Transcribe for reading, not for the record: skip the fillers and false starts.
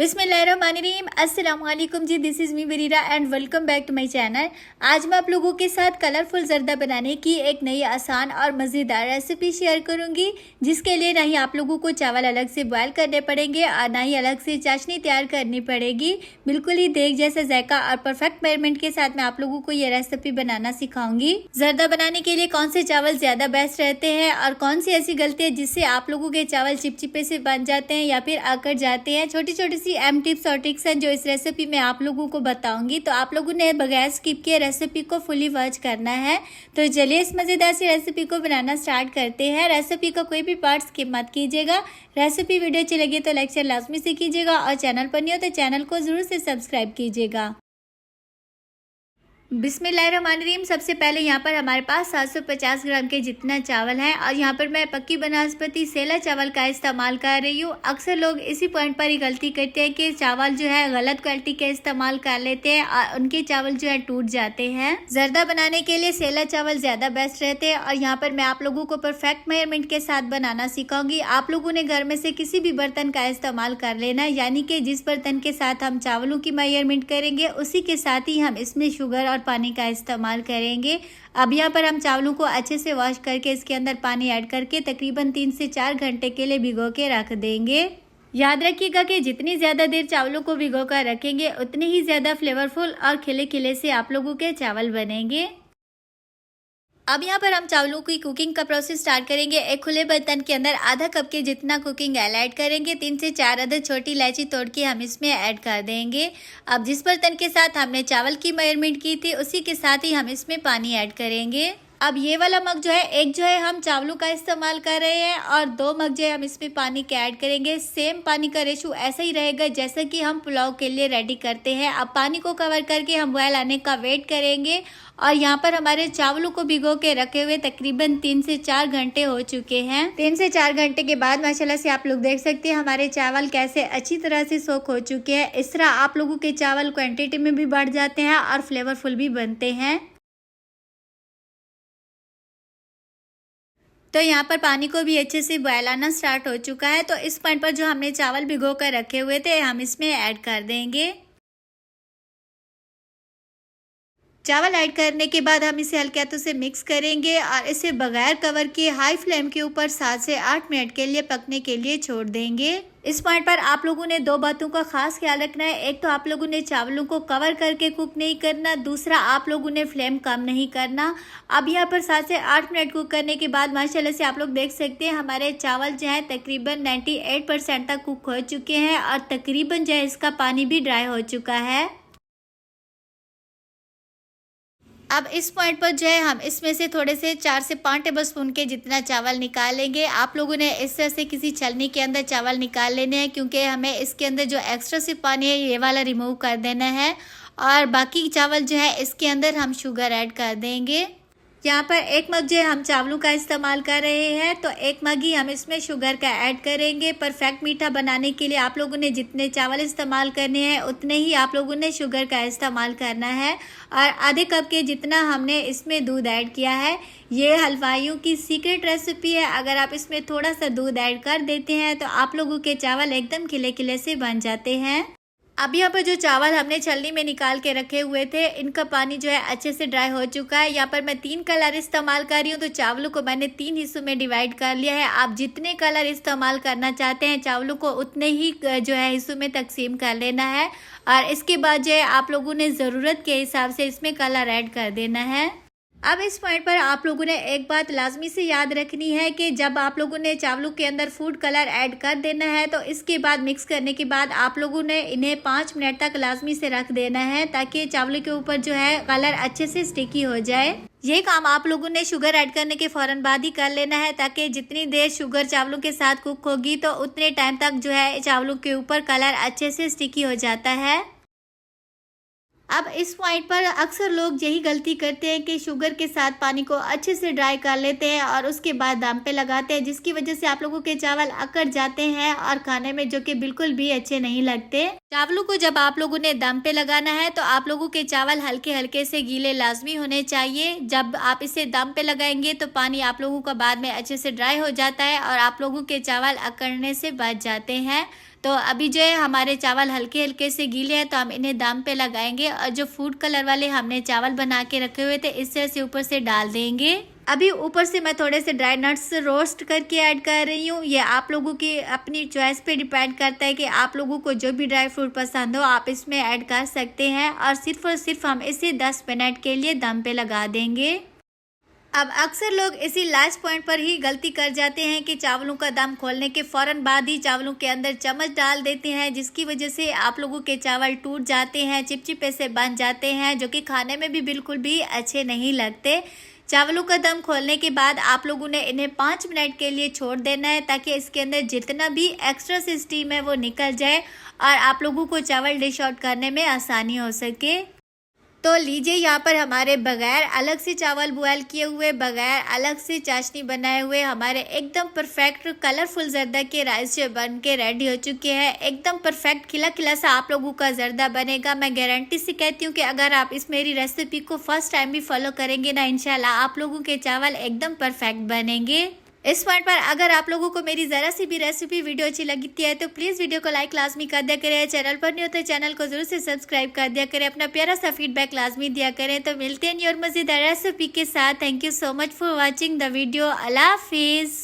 बिस्मिल्लाहिर्रहमानिर्रहीम। अस्सलाम वालेकुम जी, this is me Barira and welcome back to my channel. आज मैं आप लोगों के साथ कलरफुल ज़र्दा बनाने की एक नई आसान और मज़ेदार रेसिपी शेयर करूंगी, जिसके लिए ना ही आप लोगों को चावल अलग से बॉयल करने पड़ेंगे और ना ही अलग से चाशनी तैयार करनी पड़ेगी। बिल्कुल ही देग जैसा जायका और परफेक्ट मेजरमेंट के साथ मैं आप लोगों को ये रेसिपी बनाना सिखाऊंगी। ज़र्दा बनाने के लिए कौन से चावल ज़्यादा बेस्ट रहते हैं और कौन सी ऐसी गलती है जिससे आप लोगों के चावल चिपचिपे से बन जाते हैं या फिर आकड़ जाते हैं। छोटी छोटी सी एम टिप्स और ट्रिक्स हैं जो इस रेसिपी में आप लोगों को बताऊंगी, तो आप लोगों ने बगैर स्किप किए रेसिपी को फुली वॉच करना है। तो चलिए इस मज़ेदार सी रेसिपी को बनाना स्टार्ट करते हैं। रेसिपी का कोई भी पार्ट स्किप मत कीजिएगा। रेसिपी वीडियो अच्छी लगी तो लाइक शेयर लाजमी से कीजिएगा और चैनल पर नहीं हो तो चैनल को ज़रूर से सब्सक्राइब कीजिएगा। बिस्मिल्लाहिर्रहमानिर्रहीम। सबसे पहले यहाँ पर हमारे पास 750 ग्राम के जितना चावल है और यहाँ पर मैं पक्की बनास्पति सेला चावल का इस्तेमाल कर रही हूँ। अक्सर लोग इसी पॉइंट पर ही गलती करते हैं कि चावल जो है गलत क्वालिटी के इस्तेमाल कर लेते हैं और उनके चावल जो है टूट जाते हैं। जर्दा बनाने के लिए सेला चावल ज़्यादा बेस्ट रहते हैं और यहाँ पर मैं आप लोगों को परफेक्ट मेजरमेंट के साथ बनाना सिखाऊंगी। आप लोगों ने घर में से किसी भी बर्तन का इस्तेमाल कर लेना, यानी कि जिस बर्तन के साथ हम चावलों की मेजरमेंट करेंगे उसी के साथ ही हम इसमें शुगर और पानी का इस्तेमाल करेंगे। अब यहाँ पर हम चावलों को अच्छे से वॉश करके इसके अंदर पानी ऐड करके तकरीबन 3 से 4 घंटे के लिए भिगो के रख देंगे। याद रखिएगा कि जितनी ज़्यादा देर चावलों को भिगो कर रखेंगे उतनी ही ज़्यादा फ्लेवरफुल और खिले खिले से आप लोगों के चावल बनेंगे। अब यहाँ पर हम चावलों की कुकिंग का प्रोसेस स्टार्ट करेंगे। एक खुले बर्तन के अंदर आधा कप के जितना कुकिंग ऑयल ऐड करेंगे। 3 से 4 अदद छोटी इलायची तोड़ के हम इसमें ऐड कर देंगे। अब जिस बर्तन के साथ हमने चावल की मेजरमेंट की थी उसी के साथ ही हम इसमें पानी ऐड करेंगे। अब ये वाला मग जो है, एक जो है हम चावलों का इस्तेमाल कर रहे हैं और 2 मग जो है हम इसमें पानी के ऐड करेंगे। सेम पानी का रेशो ऐसा ही रहेगा जैसा कि हम पुलाव के लिए रेडी करते हैं। अब पानी को कवर करके हम बॉयल आने का वेट करेंगे और यहाँ पर हमारे चावलों को भिगो के रखे हुए तकरीबन 3 से 4 घंटे हो चुके हैं। 3 से 4 घंटे के बाद माशाल्लाह से आप लोग देख सकते हैं हमारे चावल कैसे अच्छी तरह से सोख हो चुके हैं। इस तरह आप लोगों के चावल क्वांटिटी में भी बढ़ जाते हैं और फ्लेवरफुल भी बनते हैं। तो यहाँ पर पानी को भी अच्छे से बॉयल आना स्टार्ट हो चुका है। तो इस पॉइंट पर जो हमने चावल भिगो कर रखे हुए थे हम इसमें ऐड कर देंगे। चावल ऐड करने के बाद हम इसे हल्के हाथों से मिक्स करेंगे और इसे बगैर कवर किए हाई फ्लेम के ऊपर 7 से 8 मिनट के लिए पकने के लिए छोड़ देंगे। इस पॉइंट पर आप लोगों ने 2 बातों का खास ख्याल रखना है। एक तो आप लोगों ने चावलों को कवर करके कुक नहीं करना, दूसरा आप लोगों ने फ्लेम कम नहीं करना। अब यहाँ पर 7 से 8 मिनट कुक करने के बाद माशाल्लाह से आप लोग देख सकते हैं हमारे चावल जो है तकरीबन 98% तक कुक हो चुके हैं और तकरीबन जो है इसका पानी भी ड्राई हो चुका है। अब इस पॉइंट पर जो है हम इसमें से थोड़े से 4 से 5 टेबलस्पून के जितना चावल निकालेंगे। आप लोगों ने इस तरह से किसी छलनी के अंदर चावल निकाल लेने हैं, क्योंकि हमें इसके अंदर जो एक्स्ट्रा से पानी है ये वाला रिमूव कर देना है। और बाकी चावल जो है इसके अंदर हम शुगर ऐड कर देंगे। यहाँ पर 1 मग जो है हम चावलों का इस्तेमाल कर रहे हैं, तो 1 मग ही हम इसमें शुगर का ऐड करेंगे। परफेक्ट मीठा बनाने के लिए आप लोगों ने जितने चावल इस्तेमाल करने हैं उतने ही आप लोगों ने शुगर का इस्तेमाल करना है। और आधे कप के जितना हमने इसमें दूध ऐड किया है। ये हलवाइयों की सीक्रेट रेसिपी है। अगर आप इसमें थोड़ा सा दूध ऐड कर देते हैं तो आप लोगों के चावल एकदम खिले खिले से बन जाते हैं। अब यहाँ पर जो चावल हमने छलनी में निकाल के रखे हुए थे इनका पानी जो है अच्छे से ड्राई हो चुका है। यहाँ पर मैं 3 कलर इस्तेमाल कर रही हूँ, तो चावलों को मैंने 3 हिस्सों में डिवाइड कर लिया है। आप जितने कलर इस्तेमाल करना चाहते हैं चावलों को उतने ही जो है हिस्सों में तकसीम कर लेना है और इसके बाद जो है आप लोगों ने ज़रूरत के हिसाब से इसमें कलर ऐड कर देना है। अब इस पॉइंट पर आप लोगों ने एक बात लाजमी से याद रखनी है कि जब आप लोगों ने चावलों के अंदर फूड कलर ऐड कर देना है तो इसके बाद मिक्स करने के बाद आप लोगों ने इन्हें 5 मिनट तक लाजमी से रख देना है, ताकि चावलों के ऊपर जो है कलर अच्छे से स्टिकी हो जाए। ये काम आप लोगों ने शुगर ऐड करने के फ़ौरन बाद ही कर लेना है, ताकि जितनी देर शुगर चावलों के साथ कुक होगी तो उतने टाइम तक जो है चावलों के ऊपर कलर अच्छे से स्टिकी हो जाता है। अब इस पॉइंट पर अक्सर लोग यही गलती करते हैं कि शुगर के साथ पानी को अच्छे से ड्राई कर लेते हैं और उसके बाद दम पे लगाते हैं, जिसकी वजह से आप लोगों के चावल अकड़ जाते हैं और खाने में जो कि बिल्कुल भी अच्छे नहीं लगते। चावलों को जब आप लोगों ने दम पे लगाना है तो आप लोगों के चावल हल्के हल्के से गीले लाजमी होने चाहिए। जब आप इसे दम पे लगाएंगे तो पानी आप लोगों का बाद में अच्छे से ड्राई हो जाता है और आप लोगों के चावल अकड़ने से बच जाते हैं। तो अभी जो है हमारे चावल हल्के हल्के से गीले हैं, तो हम इन्हें दम पे लगाएंगे और जो फूड कलर वाले हमने चावल बना के रखे हुए थे इस तरह से ऊपर से डाल देंगे। अभी ऊपर से मैं थोड़े से ड्राई नट्स रोस्ट करके ऐड कर रही हूँ। ये आप लोगों की अपनी चॉइस पे डिपेंड करता है कि आप लोगों को जो भी ड्राई फ्रूट पसंद हो आप इसमें ऐड कर सकते हैं। और सिर्फ हम इसे 10 मिनट के लिए दम पे लगा देंगे। अब अक्सर लोग इसी लास्ट पॉइंट पर ही गलती कर जाते हैं कि चावलों का दम खोलने के फ़ौरन बाद ही चावलों के अंदर चम्मच डाल देते हैं, जिसकी वजह से आप लोगों के चावल टूट जाते हैं, चिपचिपे से बन जाते हैं, जो कि खाने में भी बिल्कुल भी अच्छे नहीं लगते। चावलों का दम खोलने के बाद आप लोगों ने इन्हें 5 मिनट के लिए छोड़ देना है, ताकि इसके अंदर जितना भी एक्स्ट्रा से स्टीम है वो निकल जाए और आप लोगों को चावल डिश आउट करने में आसानी हो सके। तो लीजिए यहाँ पर हमारे बगैर अलग से चावल बॉयल किए हुए, बगैर अलग से चाशनी बनाए हुए हमारे एकदम परफेक्ट कलरफुल जर्दा के राइस जो बन के रेडी हो चुके हैं। एकदम परफेक्ट खिला खिला सा आप लोगों का जर्दा बनेगा। मैं गारंटी से कहती हूँ कि अगर आप इस मेरी रेसिपी को फर्स्ट टाइम भी फॉलो करेंगे ना, इंशाल्लाह आप लोगों के चावल एकदम परफेक्ट बनेंगे। इस पॉइंट पर अगर आप लोगों को मेरी ज़रा सी भी रेसिपी वीडियो अच्छी लगती है तो प्लीज़ वीडियो को लाइक लाजमी कर दिया करें। चैनल पर नहीं होता चैनल को जरूर से सब्सक्राइब कर दिया करें। अपना प्यारा सा फीडबैक लाजमी दिया करें। तो मिलते हैं और मज़ेदार रेसिपी के साथ। Thank you so much for watching the video. अल्लाह हाफिज़।